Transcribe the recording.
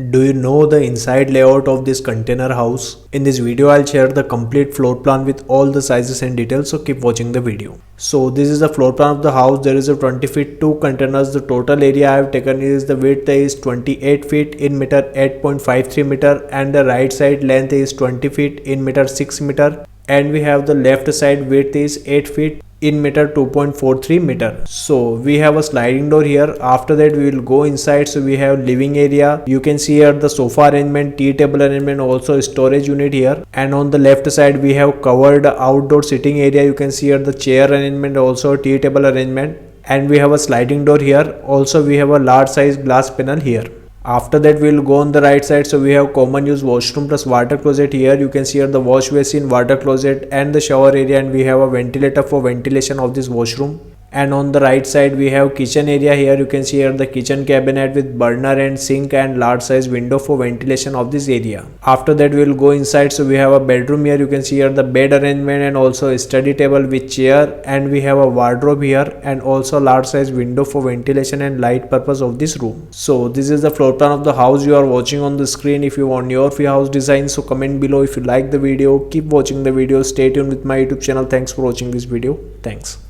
Do you know the inside layout of this container house? In this video I'll share the complete floor plan with all the sizes and details, so keep watching the video. So this is the floor plan of the house. There is a 20 feet 2 containers. The total area I have taken is the width is 28 feet in meter 8.53 meter, and the right side length is 20 feet in meter 6 meter, and we have the left side width is 8 feet in meter 2.43 meter. So we have a sliding door here. After that we will go inside. So we have living area. You can see here the sofa arrangement, tea table arrangement, also storage unit here. And on the left side we have covered outdoor sitting area. You can see here the chair arrangement, also tea table arrangement. And we have a sliding door here. Also we have a large size glass panel here. After that we will go on the right side. So we have common use washroom plus water closet here. You can see here the wash basin, water closet and the shower area, and we have a ventilator for ventilation of this washroom. And on the right side we have kitchen area here. You can see here the kitchen cabinet with burner and sink and large size window for ventilation of this area. After that we will go inside. So we have a bedroom here. You can see here the bed arrangement and also a study table with chair, and we have a wardrobe here and also large size window for ventilation and light purpose of this room. So this is the floor plan of the house you are watching on the screen. If you want your free house design, so comment below. If you like the video, keep watching the video. Stay tuned with my YouTube channel. Thanks for watching this video. Thanks.